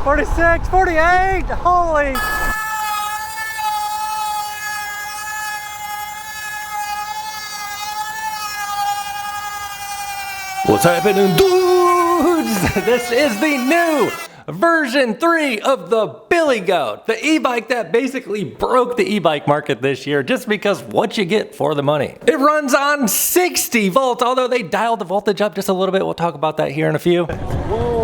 46, 48, holy. What's happening, dudes? This is the new version 3 of the Billy Goat, the e-bike that basically broke the e-bike market this year just because what you get for the money. It runs on 60 volts, although they dialed the voltage up just a little bit. We'll talk about that here in a few. Whoa.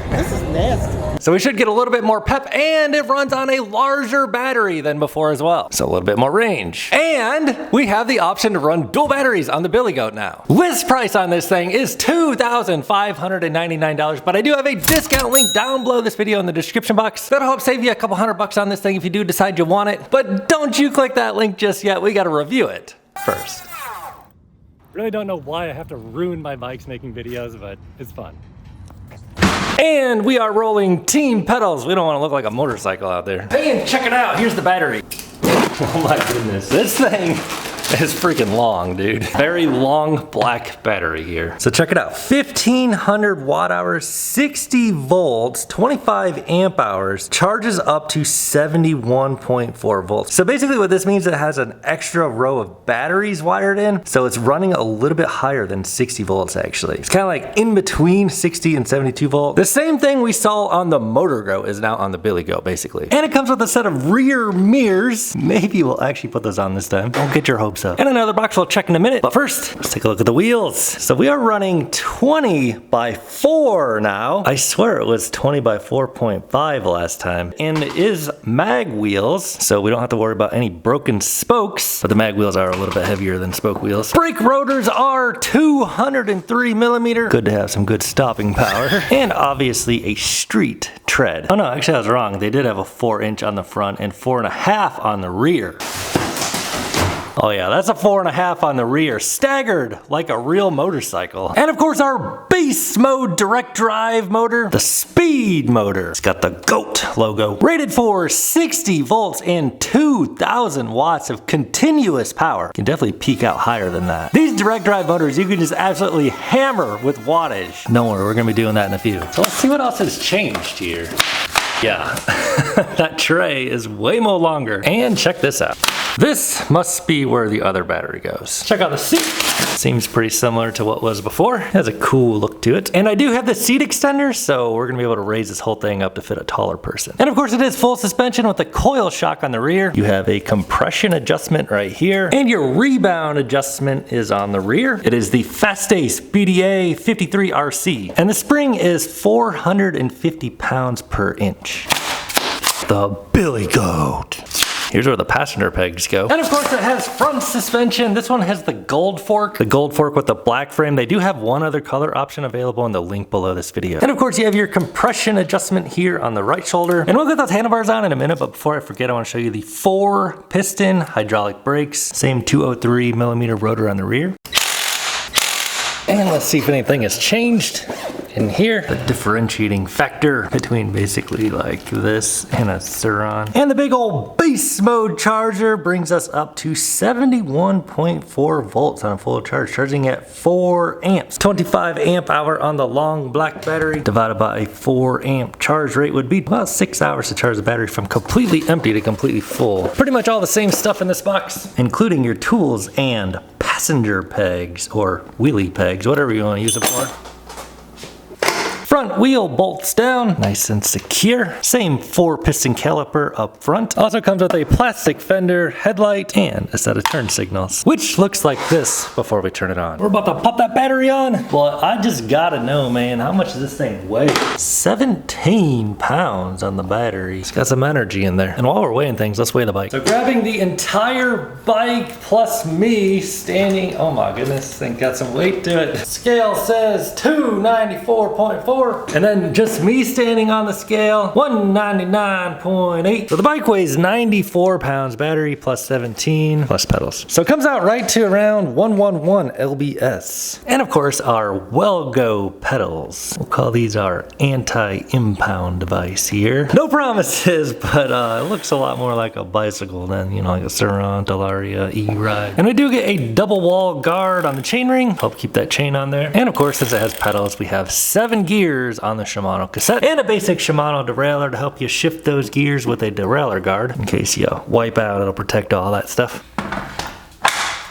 This is nasty. So we should get a little bit more pep, and it runs on a larger battery than before as well. So a little bit more range. And we have the option to run dual batteries on the Billy Goat now. List price on this thing is $2,599, but I do have a discount link down below this video in the description box. That'll help save you a couple $100 on this thing if you do decide you want it. But don't you click that link just yet. We gotta review it first. Really don't know why I have to ruin my bikes making videos, but it's fun. And we are rolling team pedals. We don't want to look like a motorcycle out there. And check it out, here's the battery. Oh my goodness, this thing is freaking long, dude. Very long black battery here. So check it out, 1500 watt hours, 60 volts, 25 amp hours, charges up to 71.4 volts. So basically what this means, it has an extra row of batteries wired in, so it's running a little bit higher than 60 volts actually. It's kind of like in between 60 and 72 volt. The same thing we saw on the Motor Goat is now on the Billy Goat basically. And it comes with a set of rear mirrors. Maybe we'll actually put those on this time. Don't get your hopes up. And another box we'll check in a minute. But first, let's take a look at the wheels. So we are running 20 by 4 now. I swear it was 20 by 4.5 last time. And it is mag wheels, so we don't have to worry about any broken spokes. But the mag wheels are a little bit heavier than spoke wheels. Brake rotors are 203 millimeter. Good to have some good stopping power. And obviously a street tread. Oh no, actually I was wrong. They did have a 4-inch on the front and 4.5 on the rear. Oh yeah, that's a 4.5 on the rear, staggered like a real motorcycle. And of course our beast mode direct drive motor, the speed motor. It's got the GOAT logo. Rated for 60 volts and 2000 watts of continuous power. You can definitely peak out higher than that. These direct drive motors you can just absolutely hammer with wattage. Don't worry, we're gonna be doing that in a few. So let's see what else has changed here. Yeah, that tray is way more longer. And check this out. This must be where the other battery goes. Check out the seat. Seems pretty similar to what was before. It has a cool look to it. And I do have the seat extender, so we're gonna be able to raise this whole thing up to fit a taller person. And of course it is full suspension with a coil shock on the rear. You have a compression adjustment right here. And your rebound adjustment is on the rear. It is the Fastace BDA 53RC. And the spring is 450 pounds per inch. The Billy Goat. Here's where the passenger pegs go. And of course it has front suspension. This one has the gold fork. The gold fork with the black frame. They do have one other color option available in the link below this video. And of course you have your compression adjustment here on the right shoulder. And we'll get those handlebars on in a minute, but before I forget, I want to show you the 4-piston hydraulic brakes. Same 203 millimeter rotor on the rear. And let's see if anything has changed in here. The differentiating factor between basically like this and a Suron. And the big old beast mode charger brings us up to 71.4 volts on a full charge, charging at 4 amps. 25 amp hour on the long black battery divided by a 4 amp charge rate would be about 6 hours to charge the battery from completely empty to completely full. Pretty much all the same stuff in this box, including your tools and passenger pegs or wheelie pegs, whatever you want to use it for. Front wheel bolts down, nice and secure. Same 4-piston caliper up front. Also comes with a plastic fender headlight and a set of turn signals, which looks like this before we turn it on. We're about to pop that battery on. Well, I just gotta know, man, how much does this thing weigh? 17 pounds on the battery. It's got some energy in there. And while we're weighing things, let's weigh the bike. So grabbing the entire bike plus me standing, oh my goodness, this thing got some weight to it. Scale says 294.4. And then just me standing on the scale, 199.8. So the bike weighs 94 pounds, battery plus 17, plus pedals. So it comes out right to around 111 lbs. And of course our WellGo pedals. We'll call these our anti-impound device here. No promises, but it looks a lot more like a bicycle than, you know, like a Suron, Delaria, E-Ride. And we do get a double wall guard on the chainring. Help keep that chain on there. And of course, since it has pedals, we have 7 gears gears on the Shimano cassette, and a basic Shimano derailleur to help you shift those gears with a derailleur guard. In case you wipe out, it'll protect all that stuff.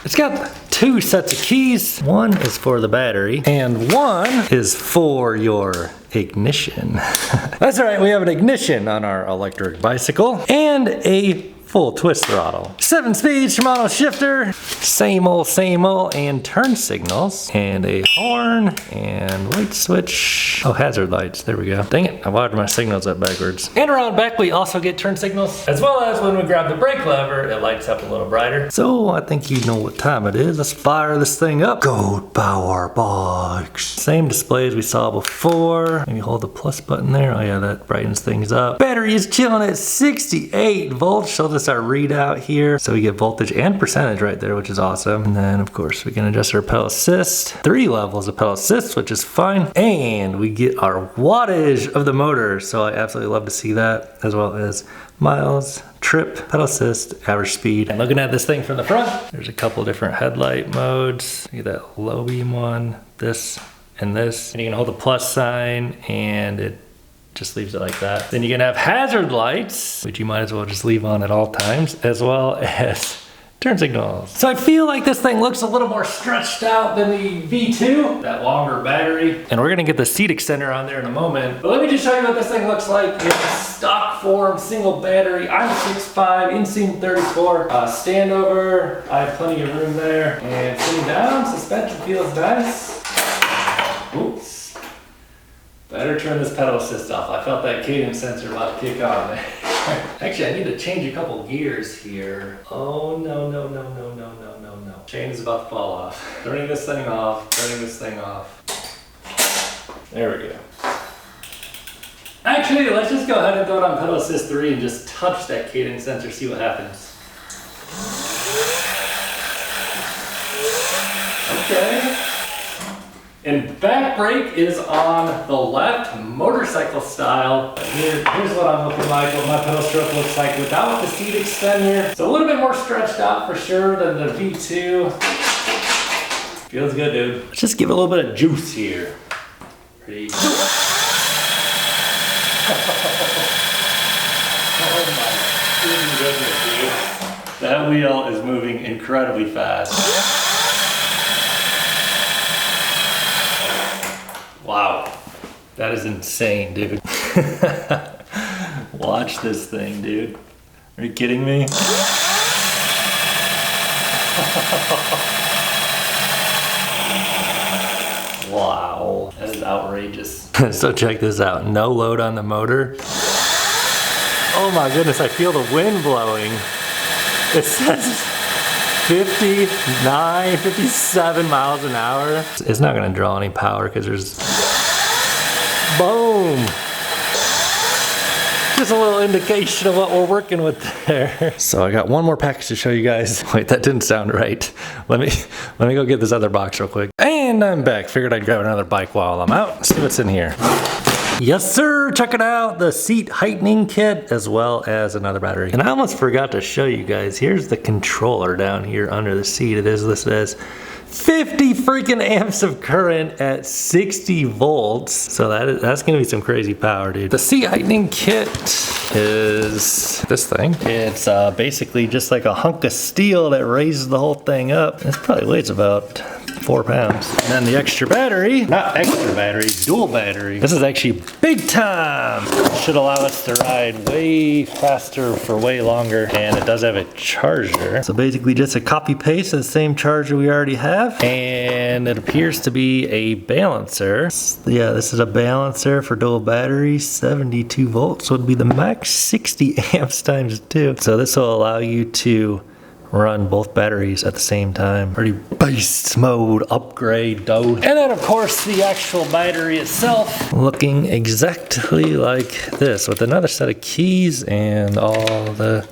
It's got 2 sets of keys. One is for the battery, and one is for your ignition. That's right, we have an ignition on our electric bicycle, and a full twist throttle. 7-speed Shimano shifter, same old, and turn signals, and a horn, and light switch. Oh, hazard lights, there we go. Dang it, I wired my signals up backwards. And around back, we also get turn signals, as well as when we grab the brake lever, it lights up a little brighter. So I think you know what time it is. Let's fire this thing up. Goat Power Bikes. Same display as we saw before. Maybe hold the plus button there. Oh yeah, that brightens things up. Battery is chilling at 68 volts. Shows us our readout here. So we get voltage and percentage right there, which is awesome. And then of course we can adjust our pedal assist. 3 levels of pedal assist, which is fine. And we get our wattage of the motor. So I absolutely love to see that, as well as miles, trip, pedal assist, average speed. And looking at this thing from the front, there's a couple different headlight modes. You get that low beam one, this, and this. And you can hold the plus sign and it just leaves it like that. Then you can have hazard lights, which you might as well just leave on at all times, as well as turn signals. So I feel like this thing looks a little more stretched out than the V2, that longer battery. And we're gonna get the seat extender on there in a moment. But let me just show you what this thing looks like in stock form, single battery. I'm 6'5", inseam 34. Standover, I have plenty of room there. And sitting down, suspension feels nice. Oops. Better turn this pedal assist off. I felt that cadence sensor about to kick on there. Actually, I need to change a couple gears here. Oh, no. Chain is about to fall off. Turning this thing off, turning this thing off. There we go. Actually, let's just go ahead and throw it on pedal assist 3 and just touch that cadence sensor, see what happens. Okay. And back brake is on the left, motorcycle style. Here's what I'm looking like, what my pedal stroke looks like without the seat extender. So a little bit more stretched out for sure than the V2. Feels good, dude. Let's just give it a little bit of juice here. Ready? Oh my goodness, dude. That wheel is moving incredibly fast. Wow, that is insane, dude. Watch this thing, dude. Are you kidding me? Wow, that is outrageous. So check this out, no load on the motor. Oh my goodness, I feel the wind blowing. It says 59, 57 miles an hour. It's not gonna draw any power because there's, boom. Just a little indication of what we're working with there. So I got one more package to show you guys. Wait, that didn't sound right. Let me go get this other box real quick. And I'm back. Figured I'd grab another bike while I'm out. See what's in here. Yes sir, check it out, the seat heightening kit as well as another battery. And I almost forgot to show you guys, here's the controller down here under the seat. It is listed as 50 freaking amps of current at 60 volts. So that's gonna be some crazy power, dude. The seat heightening kit is this thing. It's basically just like a hunk of steel that raises the whole thing up. This probably weighs about 4 pounds. And then the extra battery, not extra battery, dual battery. This is actually big time. It should allow us to ride way faster for way longer. And it does have a charger. So basically just a copy paste of the same charger we already have. And it appears to be a balancer. Yeah, this is a balancer for dual battery, 72 volts would be the max, 60 amps times 2. So this will allow you to run both batteries at the same time. Pretty beast mode upgrade, dude. And then of course the actual battery itself looking exactly like this with another set of keys and all the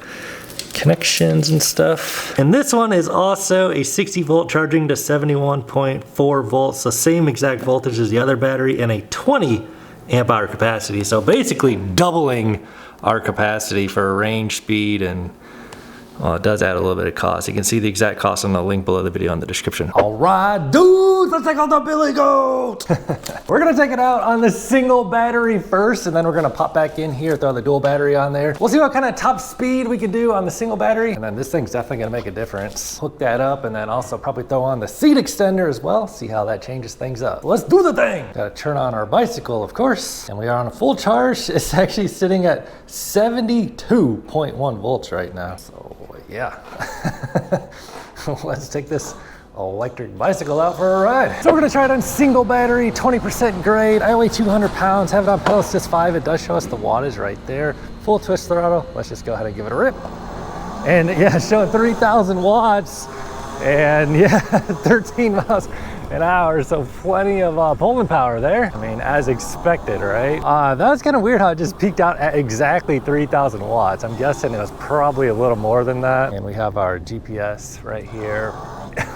connections and stuff. And this one is also a 60 volt charging to 71.4 volts, the same exact voltage as the other battery, and a 20 amp hour capacity. So basically doubling our capacity for range, speed, and well, it does add a little bit of cost. You can see the exact cost on the link below the video in the description. All right, dudes. boost. Let's take out the Billy Goat. We're gonna take it out on the single battery first, and then we're gonna pop back in here, throw the dual battery on there. We'll see what kind of top speed we can do on the single battery, and then this thing's definitely gonna make a difference. Hook that up, and then also probably throw on the seat extender as well, see how that changes things up. Let's do the thing. Gotta turn on our bicycle, of course, and we are on a full charge. It's actually sitting at 72.1 volts right now, so yeah. Let's take this electric bicycle out for a ride. So we're gonna try it on single battery, 20% grade. I weigh 200 pounds, have it on pedal assist 5. It does show us the wattage right there. Full twist throttle. Let's just go ahead and give it a rip. And yeah, it's showing 3,000 watts and yeah, 13 miles an hour. So plenty of pulling power there. I mean, as expected, right? That was kind of weird how it just peaked out at exactly 3,000 watts. I'm guessing it was probably a little more than that. And we have our GPS right here.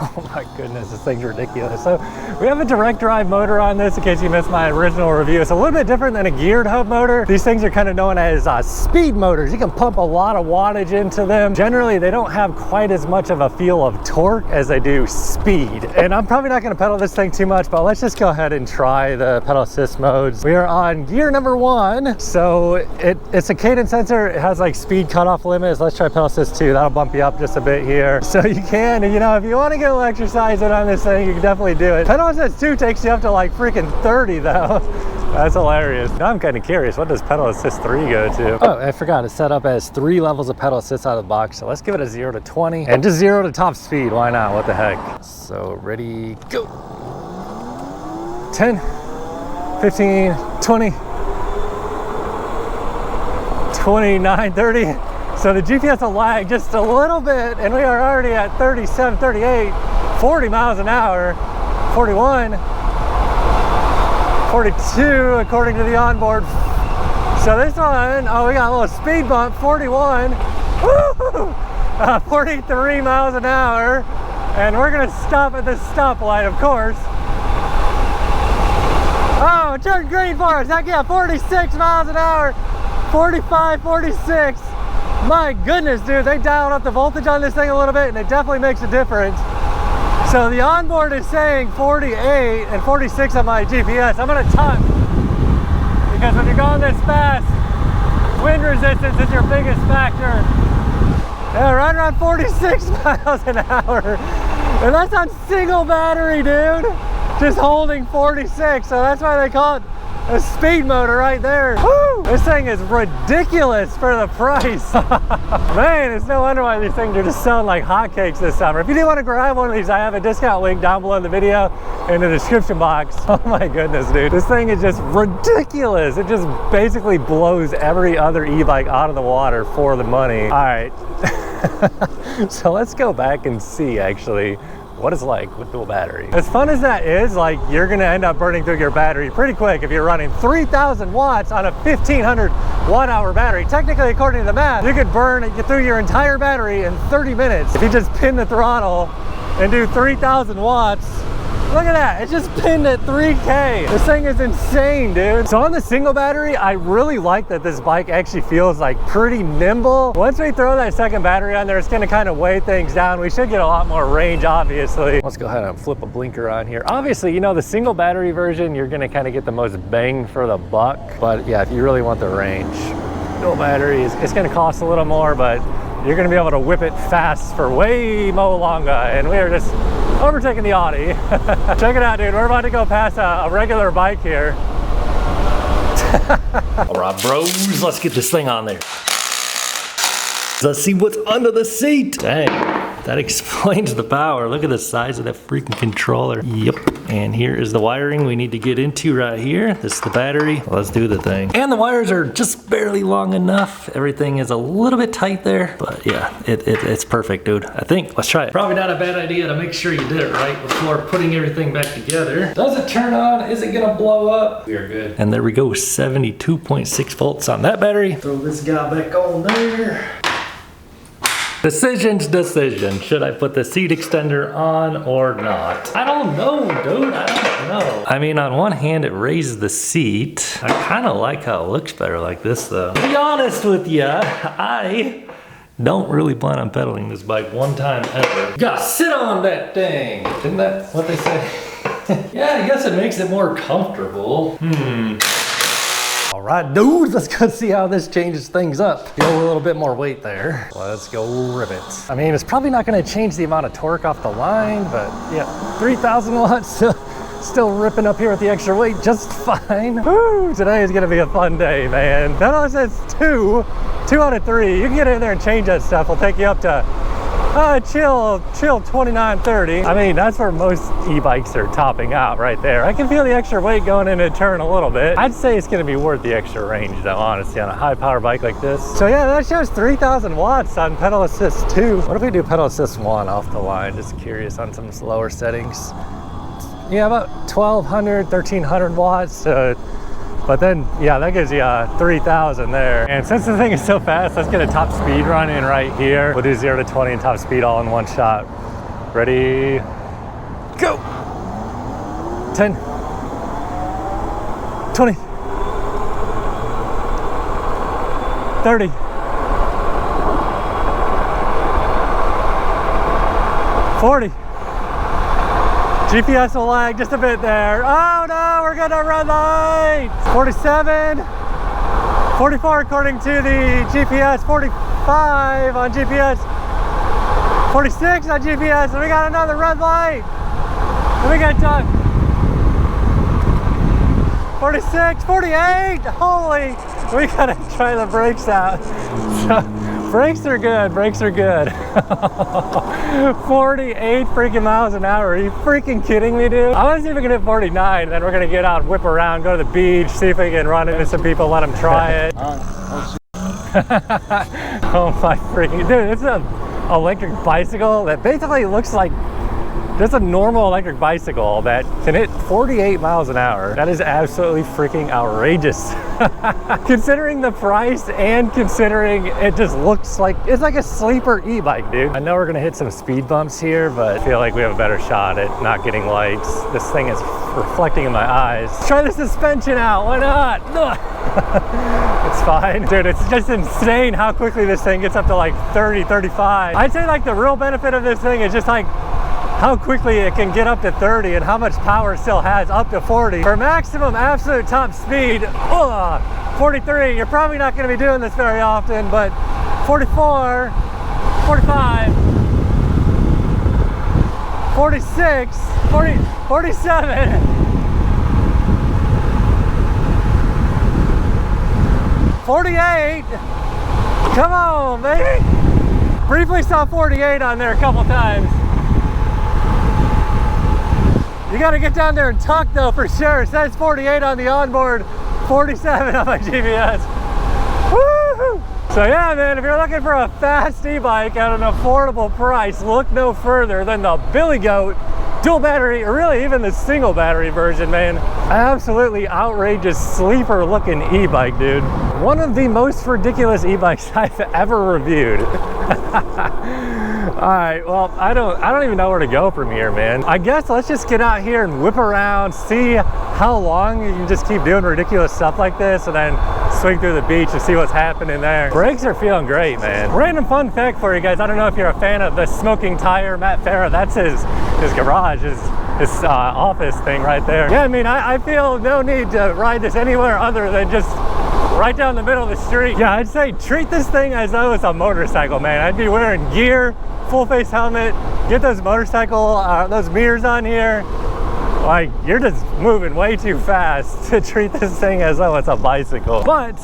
Oh my goodness, this thing's ridiculous. So we have a direct drive motor on this in case you missed my original review. It's a little bit different than a geared hub motor. These things are kind of known as speed motors. You can pump a lot of wattage into them. Generally, they don't have quite as much of a feel of torque as they do speed. And I'm probably not gonna pedal this thing too much, but let's just go ahead and try the pedal assist modes. We are on gear number 1. So it's a cadence sensor. It has like speed cutoff limits. Let's try pedal assist 2. That'll bump you up just a bit here. So you can, you know, if you want to get a little exercising on this thing, you can definitely do it. Pedal assist 2 takes you up to like freaking 30 though. That's hilarious. Now I'm kind of curious, what does pedal assist 3 go to? Oh, I forgot, it's set up as 3 levels of pedal assist out of the box. So let's give it a 0 to 20 and just 0 to top speed. Why not? What the heck? So ready, go. 10, 15, 20, 29, 30. So the GPS will lag just a little bit, and we are already at 37, 38, 40 miles an hour, 41, 42 according to the onboard. So this one, oh, we got a little speed bump, 41, woo! 43 miles an hour, and we're gonna stop at this stoplight, of course. Oh, it turned green for us. Heck yeah, 46 miles an hour, 45, 46. My goodness, dude, they dialed up the voltage on this thing a little bit, and it definitely makes a difference. So the onboard is saying 48 and 46 on my GPS. I'm gonna tuck, because when you're going this fast, wind resistance is your biggest factor. Yeah, right around 46 miles an hour. And that's on single battery, dude. Just holding 46, so that's why they call it a speed motor right there. Woo! This thing is ridiculous for the price. Man, it's no wonder why these things are just selling like hotcakes this summer. If you do want to grab one of these, I have a discount link down below the video in the description box. Oh my goodness, dude. This thing is just ridiculous. It just basically blows every other e-bike out of the water for the money. All right. So let's go back and see actually what it's like with dual battery. As fun as that is, like, you're gonna end up burning through your battery pretty quick if you're running 3,000 watts on a 1,500 watt-hour battery. Technically, according to the math, you could burn through your entire battery in 30 minutes if you just pin the throttle and do 3,000 watts. Look at that, it's just pinned at 3K. This thing is insane, dude. So on the single battery, I really like that this bike actually feels like pretty nimble. Once we throw that second battery on there, it's gonna kind of weigh things down. We should get a lot more range, obviously. Let's go ahead and flip a blinker on here. Obviously, you know, the single battery version, you're gonna kind of get the most bang for the buck. But yeah, if you really want the range, dual batteries, it's gonna cost a little more, but you're gonna be able to whip it fast for way more longer. And we are just overtaking the Audi. Check it out, dude. We're about to go past a regular bike here. All right, bros, let's get this thing on there. Let's see what's under the seat. Dang, that explains the power. Look at the size of that freaking controller. Yep, and here is the wiring we need to get into right here. This is the battery. Let's do the thing. And the wires are just barely long enough. Everything is a little bit tight there, but yeah, it's perfect, dude. I think, let's try it. Probably not a bad idea to make sure you did it right before putting everything back together. Does it turn on? Is it gonna blow up? We are good. And there we go, 72.6 volts on that battery. Throw this guy back on there. Decision. Should I put the seat extender on or not? I don't know, dude. I don't know. I mean, on one hand, it raises the seat. I kind of like how it looks better like this, though. To be honest with you, I don't really plan on pedaling this bike one time ever. You gotta sit on that thing. Isn't that what they say? Yeah, I guess it makes it more comfortable. All right, dudes, let's go see how this changes things up. Feel a little bit more weight there. Let's go rivets. I mean, it's probably not gonna change the amount of torque off the line, but yeah, 3,000 watts. Still ripping up here with the extra weight just fine. Woo, today is gonna be a fun day, man. That only says 2 out of 3. You can get in there and change that stuff. It'll take you up to chill 29, 30. I mean, that's where most e-bikes are topping out right there. I can feel the extra weight going into turn a little bit. I'd say it's gonna be worth the extra range though, honestly, on a high power bike like this. So yeah, that shows 3,000 watts on pedal assist 2. What if we do pedal assist 1 off the line? Just curious on some lower settings. Yeah, about 1,200, 1,300 watts. But then, yeah, that gives you 3,000 there. And since the thing is so fast, let's get a top speed run in right here. We'll do 0 to 20 and top speed all in one shot. Ready, go. 10, 20, 30. 40. GPS will lag just a bit there. Oh no, we're gonna run light. 47, 44 according to the GPS, 45 on GPS, 46 on GPS, and we got another red light. And we got done. 46, 48, holy, we gotta try the brakes out. Brakes are good, brakes are good. 48 freaking miles an hour, are you freaking kidding me, dude? I want to see if we can hit 49, then we're gonna get out, whip around, go to the beach, see if we can run into some people, let them try it. Oh my freaking, dude, it's an electric bicycle that basically looks like just a normal electric bicycle that can hit 48 miles an hour. That is absolutely freaking outrageous. Considering the price and considering it just looks like, it's like a sleeper e-bike, dude. I know we're gonna hit some speed bumps here, but I feel like we have a better shot at not getting lights. This thing is reflecting in my eyes. Let's try the suspension out, why not? It's fine. Dude, it's just insane how quickly this thing gets up to like 30, 35. I'd say like the real benefit of this thing is just like how quickly it can get up to 30 and how much power it still has up to 40. For maximum absolute top speed, 43, you're probably not gonna be doing this very often, but 44, 45, 46, 40, 47, 48, come on, baby. Briefly saw 48 on there a couple times. You gotta get down there and tuck though for sure. It says 48 on the onboard, 47 on my GPS. Woo! So yeah, man, if you're looking for a fast e-bike at an affordable price, look no further than the Billy Goat dual battery, or really even the single battery version, man. Absolutely outrageous sleeper looking e-bike, dude. One of the most ridiculous e-bikes I've ever reviewed. All right, well, I don't even know where to go from here, man. I guess let's just get out here and whip around, see how long you can just keep doing ridiculous stuff like this, and then swing through the beach and see what's happening there. Brakes are feeling great, man. Random fun fact for you guys. I don't know if you're a fan of the smoking tire, Matt Farah. That's his garage, his office thing right there. Yeah, I mean, I feel no need to ride this anywhere other than just right down the middle of the street. Yeah, I'd say treat this thing as though it's a motorcycle, man. I'd be wearing gear, full face helmet, get those motorcycle, those mirrors on here. Like, you're just moving way too fast to treat this thing as though it's a bicycle. But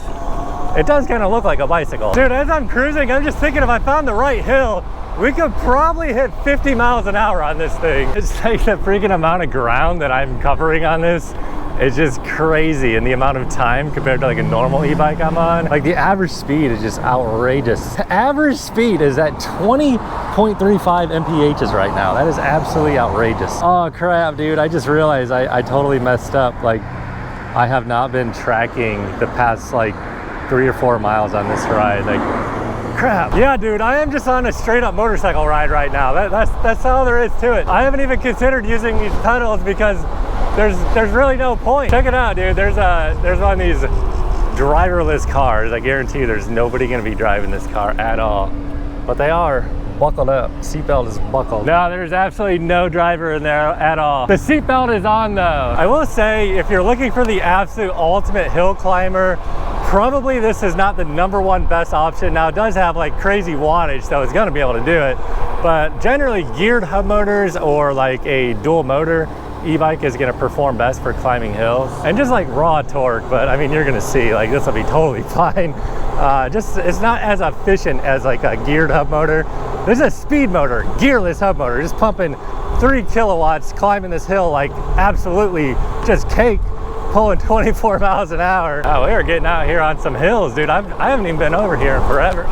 it does kind of look like a bicycle. Dude, as I'm cruising, I'm just thinking if I found the right hill, we could probably hit 50 miles an hour on this thing. It's like the freaking amount of ground that I'm covering on this. It's just crazy in the amount of time compared to like a normal e-bike I'm on. Like the average speed is just outrageous. The average speed is at 20.35 MPHs right now. That is absolutely outrageous. Oh crap, dude, I just realized I totally messed up. Like I have not been tracking the past like 3 or 4 miles on this ride. Like crap. Yeah, dude, I am just on a straight up motorcycle ride right now. That's all there is to it. I haven't even considered using these pedals because there's really no point. Check it out, dude. There's one of these driverless cars. I guarantee you there's nobody gonna be driving this car at all. But they are. buckled up. Seatbelt is buckled. No, there's absolutely no driver in there at all. The seatbelt is on though. I will say, if you're looking for the absolute ultimate hill climber, probably this is not the #1 best option. Now it does have like crazy wattage, so it's gonna be able to do it. But generally geared hub motors or like a dual motor e-bike is gonna perform best for climbing hills. And just like raw torque, but I mean, you're gonna see like this will be totally fine. Just it's not as efficient as like a geared hub motor. This is a speed motor, gearless hub motor, just pumping 3 kilowatts, climbing this hill like absolutely just cake, pulling 24 miles an hour. Oh, we are getting out here on some hills, dude. I haven't even been over here in forever.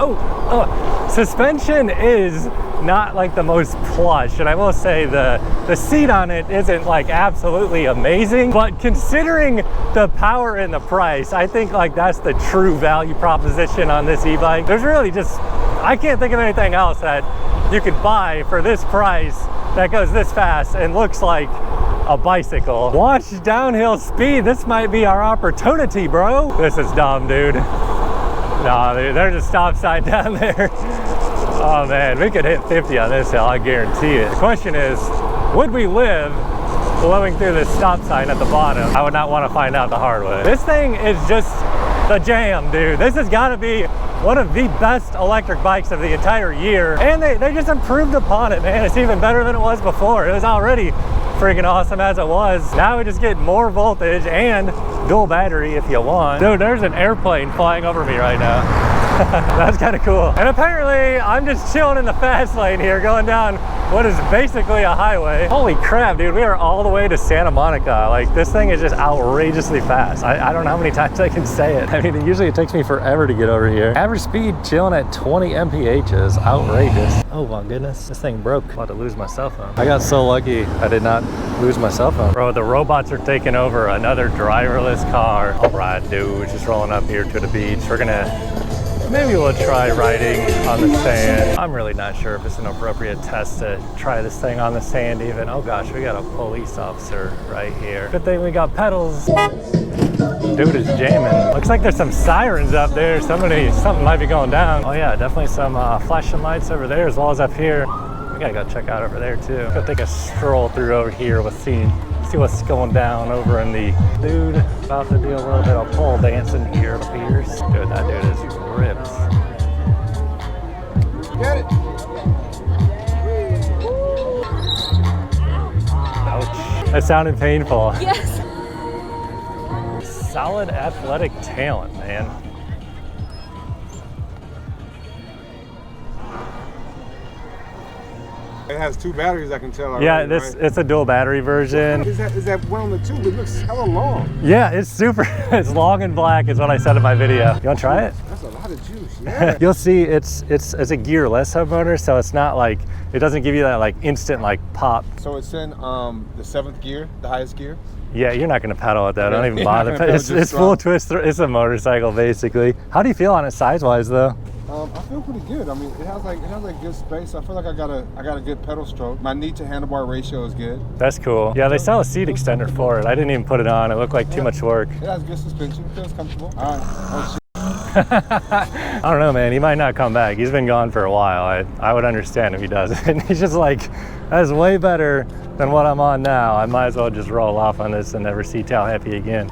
Suspension is not like the most plush, and I will say the seat on it isn't like absolutely amazing, but considering the power and the price, I think like that's the true value proposition on this e-bike. There's really just, I can't think of anything else that you could buy for this price that goes this fast and looks like a bicycle. Watch downhill speed. This might be our opportunity, bro. This is dumb, dude. Nah, dude, there's a stop sign down there. Oh man, we could hit 50 on this hill, I guarantee it. The question is, would we live blowing through this stop sign at the bottom? I would not want to find out the hard way. This thing is just the jam, dude. This has got to be one of the best electric bikes of the entire year. And they just improved upon it, man. It's even better than it was before. It was already freaking awesome as it was. Now we just get more voltage and dual battery if you want. Dude, there's an airplane flying over me right now. That's kind of cool. And apparently I'm just chilling in the fast lane here, going down what is basically a highway. Holy crap, dude, we are all the way to Santa Monica. Like, this thing is just outrageously fast. I don't know how many times I can say it. I mean, usually it takes me forever to get over here. Average speed chilling at 20 MPHs, outrageous. Oh my goodness, this thing broke. I'm about to lose my cell phone. I got so lucky I did not lose my cell phone. Bro, the robots are taking over another driverless car. All right, dude, just rolling up here to the beach. Maybe we'll try riding on the sand. I'm really not sure if it's an appropriate test to try this thing on the sand even. Oh gosh, we got a police officer right here. Good thing we got pedals. Dude is jamming. Looks like there's some sirens up there. Something might be going down. Oh yeah, definitely some flashing lights over there as well as up here. We gotta go check out over there too. Go take a stroll through over here. We'll see what's going down over in the dude. About to do a little bit of pole dancing here, it appears. Dude, that dude is ripped. Get it. Ouch. That sounded painful. Yes. Solid athletic talent, man. It has 2 batteries, I can tell already, Yeah, right? it's a dual battery version. Is that one on the tube? It looks hella long. Yeah, it's super. It's long and black is what I said in my video. You want to try it? That's a lot of juice, yeah. You'll see it's a gearless hub motor, so it's not like, it doesn't give you that like instant like pop. So it's in the 7th gear, the highest gear. Yeah, you're not going to pedal with that. Don't even You're bother. not gonna pedal, It's just full drop. twist. It's a motorcycle basically. How do you feel on it size-wise though? I feel pretty good. I mean, it has like good space. I feel like I got a good pedal stroke. My knee to handlebar ratio is good. That's cool. Yeah, they sell a seat extender for it. I didn't even put it on. It looked like too much work. It has good suspension. It feels comfortable. All right. Oh, shit. I don't know, man. He might not come back. He's been gone for a while. I would understand if he doesn't. He's just like, that's way better than what I'm on now. I might as well just roll off on this and never see tail happy again.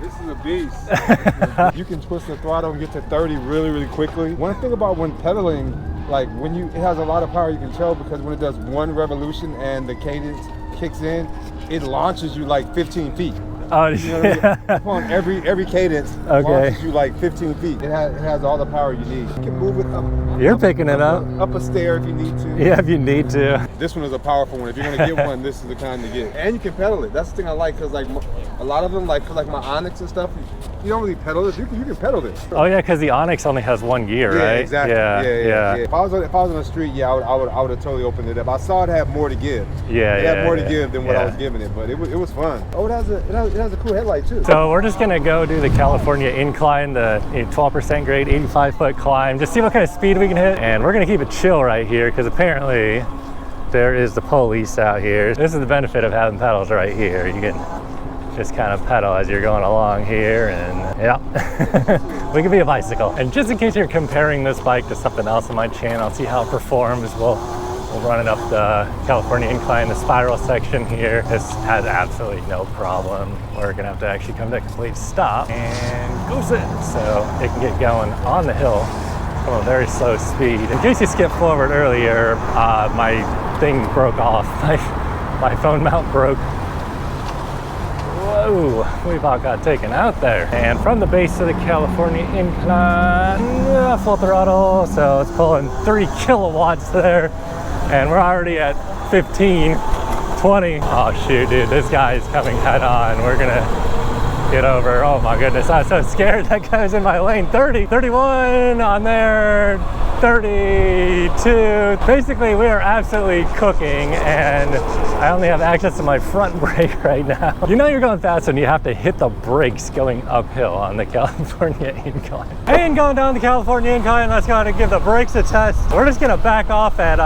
This is a beast. You can twist the throttle and get to 30 really, really quickly. One thing about when pedaling, like it has a lot of power, you can tell, because when it does 1 revolution and the cadence kicks in, it launches you like 15 feet. Oh, You know what I mean? Upon every cadence, launches you like 15 feet. It has all the power you need. You can move it up. You're picking it up. Up a stair if you need to. Yeah, if you need to. This one is a powerful one. If you're gonna get one, this is the kind to get. And you can pedal it. That's the thing I like, because like a lot of them, like for like my Onyx and stuff, you don't really pedal this. You can pedal this. Oh yeah, because the Onyx only has 1 gear, Yeah, right? exactly. Yeah. If I was on the street, yeah, I would have totally opened it up. I saw it have more to give. It had more to give than what I was giving it, but it was fun. Oh, it has a cool headlight too. So we're just gonna go do the California incline, the 12% grade, 85-foot climb, just see what kind of speed we can hit. And we're gonna keep it chill right here, because apparently there is the police out here. This is the benefit of having pedals right here. You can just kind of pedal as you're going along here, and yeah, we could be a bicycle. And just in case you're comparing this bike to something else on my channel, see how it performs, we'll run it up the California incline, the spiral section here. This has absolutely no problem. We're gonna have to actually come to a complete stop and go sit, so it can get going on the hill from a very slow speed. In case you skipped forward earlier, my thing broke off. My phone mount broke. Whoa, we about got taken out there. And from the base of the California incline, full throttle, so it's pulling 3 kilowatts there. And we're already at 15, 20. Oh shoot, dude, this guy is coming head on. We're gonna get over. Oh my goodness, I'm so scared. That guy's in my lane. 30, 31 on there, 32. Basically, we are absolutely cooking, and I only have access to my front brake right now. You know you're going fast when you have to hit the brakes going uphill on the California incline. And going down the California incline, let's go ahead and give the brakes a test. We're just gonna back off at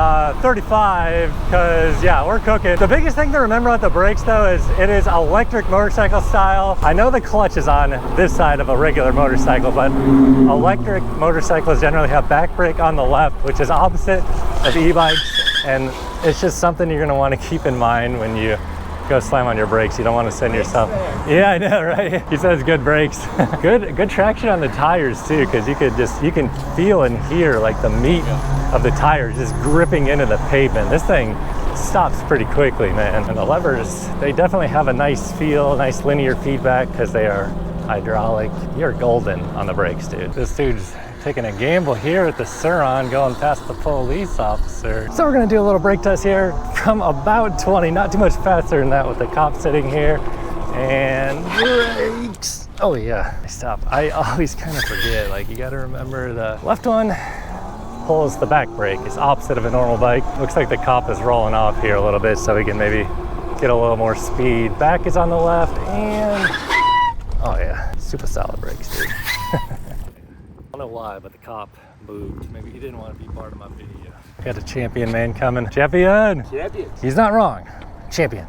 35, because yeah, we're cooking. The biggest thing to remember about the brakes though is it is electric motorcycle style. I know the clutch is on this side of a regular motorcycle, but electric motorcycles generally have back brake on the left, which is opposite of e-bikes, and it's just something you're gonna want to keep in mind when you go slam on your brakes. You don't want to send yourself. Yeah, I know, right? He says good brakes. good traction on the tires too, because you can feel and hear like the meat of the tires just gripping into the pavement. This thing stops pretty quickly, man. And the levers, they definitely have a nice feel, nice linear feedback because they are hydraulic. You're golden on the brakes, dude. This dude's taking a gamble here at the Suron, going past the police officer. So we're gonna do a little brake test here from about 20, not too much faster than that with the cop sitting here. And brakes. Oh yeah, stop. I always kind of forget, like you gotta remember the left one pulls the back brake. It's opposite of a normal bike. Looks like the cop is rolling off here a little bit so we can maybe get a little more speed. Back is on the left, and oh yeah, super solid brakes, dude. I don't know why, but the cop moved. Maybe he didn't want to be part of my video. Got a champion man coming. Champion! Champion. He's not wrong. Champion.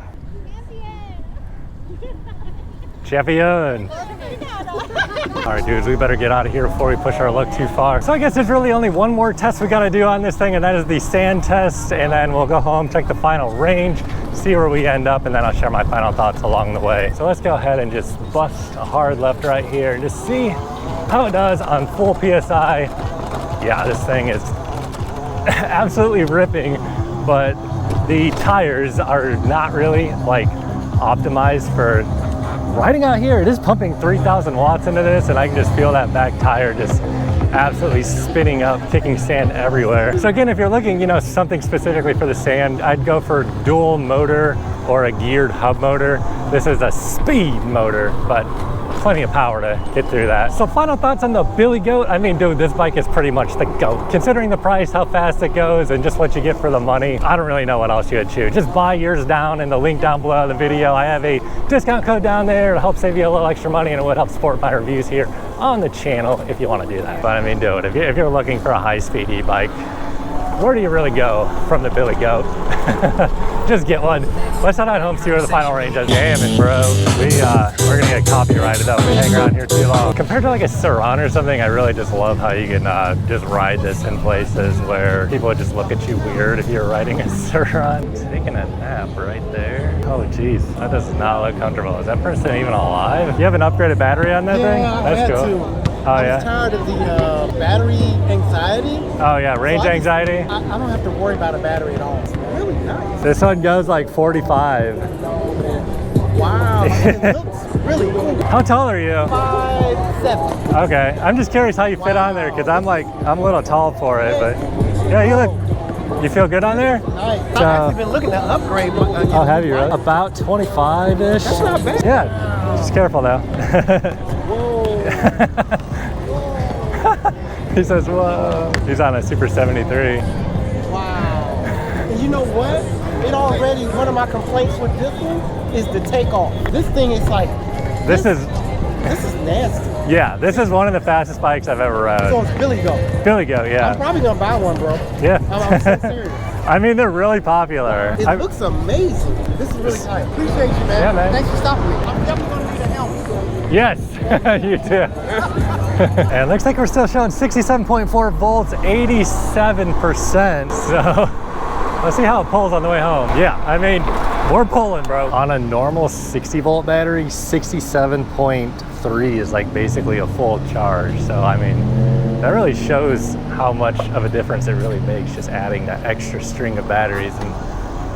Champion! All right, dudes, we better get out of here before we push our luck too far. So I guess there's really only one more test we gotta do on this thing, and that is the sand test, and then we'll go home, check the final range, see where we end up, and then I'll share my final thoughts along the way. So let's go ahead and just bust a hard left right here and just see how it does on full PSI. Yeah, this thing is absolutely ripping, but the tires are not really like optimized for riding out here. It is pumping 3,000 watts into this, and I can just feel that back tire just absolutely spinning up, kicking sand everywhere. So again, if you're looking, you know, something specifically for the sand, I'd go for dual motor or a geared hub motor. This is a speed motor, but plenty of power to get through that. So final thoughts on the Billy Goat. I mean, dude, this bike is pretty much the GOAT. Considering the price, how fast it goes, and just what you get for the money, I don't really know what else you would choose. Just buy yours down in the link down below in the video. I have a discount code down there to help save you a little extra money, and it would help support my reviews here on the channel if you want to do that. But I mean, dude, if you're looking for a high-speed e-bike, where do you really go from the Billy Goat? Just get one. Let's head on home, see where the final range is. Jamming, bro. We're gonna get copyrighted though if we hang around here too long. Compared to like a Suron or something, I really just love how you can just ride this in places where people would just look at you weird if you're riding a Suron. Taking a nap right there. Oh geez, that does not look comfortable. Is that person even alive? You have an upgraded battery on that thing? That's cool. Oh yeah. I'm tired of the battery anxiety. Oh yeah, range anxiety. I don't have to worry about a battery at all. It's really nice. This one goes like 45. Wow, it looks really cool. How tall are you? 5'7". Okay, I'm just curious how you fit on there, because I'm a little tall for it, but yeah, you feel good on there? Nice. I've actually been looking to upgrade. Oh, have you really? About 25-ish. That's not bad. Yeah, just careful though. He says, whoa. He's on a Super 73. Wow. And you know what? One of my complaints with this one is the takeoff. This thing is like, this is nasty. Yeah, this is one of the fastest bikes I've ever rode. So it's Billy Goat. Billy Goat, yeah. I'm probably gonna buy one, bro. Yeah. I'm so serious. I mean, they're really popular. It looks amazing. This is really tight. Appreciate you, man. Yeah, man. Thanks for stopping me. definitely gonna need a helmet. Yes, you do. And looks like we're still showing 67.4 volts, 87%. So let's see how it pulls on the way home. Yeah, I mean, we're pulling, bro. On a normal 60 volt battery, 67.3 is like basically a full charge. So I mean, that really shows how much of a difference it really makes, just adding that extra string of batteries and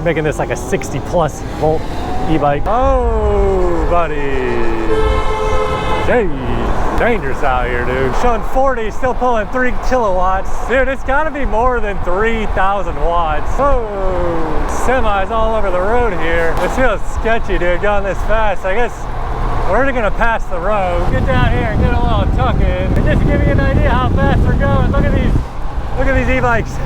making this like a 60 plus volt e-bike. Oh, buddy. Jeez, dangerous out here, dude. Showing 40, still pulling 3 kilowatts. Dude, it's gotta be more than 3,000 watts. Oh, semis all over the road here. This feels sketchy, dude, going this fast. I guess we're gonna pass the road. Get down here and get a little tuck in. And just to give you an idea how fast we're going, look at these e-bikes.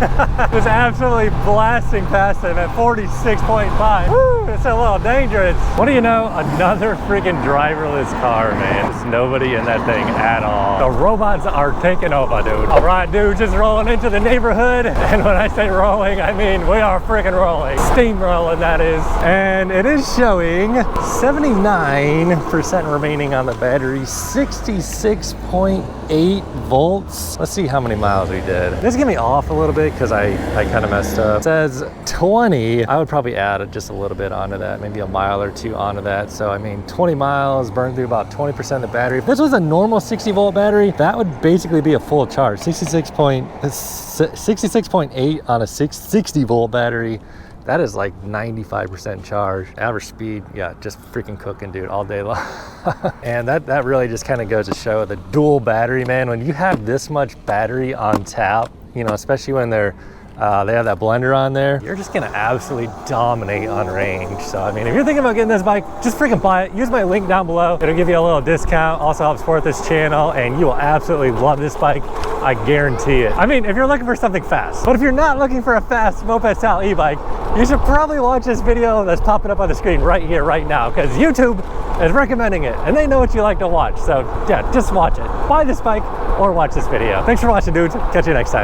Just absolutely blasting past them at 46.5. Woo, it's a little dangerous. What do you know? Another freaking driverless car, man. There's nobody in that thing at all. The robots are taking over, dude. All right, dude, just rolling into the neighborhood. And when I say rolling, I mean we are freaking rolling. Steamrolling, that is. And it is showing 79% remaining on the battery, 66.8 volts. Let's see how many miles we did. This is gonna be off a little bit because I kind of messed up. It says 20. I would probably add just a little bit onto that, maybe a mile or two onto that. So I mean, 20 miles, burned through about 20% of the battery. If this was a normal 60 volt battery, that would basically be a full charge. 66.8 on a 60 volt battery. That is like 95% charge. Average speed, yeah, just freaking cooking, dude, all day long. And that really just kind of goes to show the dual battery, man. When you have this much battery on tap, you know, especially when they have that blender on there, you're just gonna absolutely dominate on range. So I mean, if you're thinking about getting this bike, just freaking buy it. Use my link down below. It'll give you a little discount, also help support this channel, and you will absolutely love this bike. I guarantee it. I mean, if you're looking for something fast, but if you're not looking for a fast moped style e-bike, you should probably watch this video that's popping up on the screen right here, right now, because YouTube is recommending it, and they know what you like to watch. So yeah, just watch it. Buy this bike or watch this video. Thanks for watching, dudes. Catch you next time.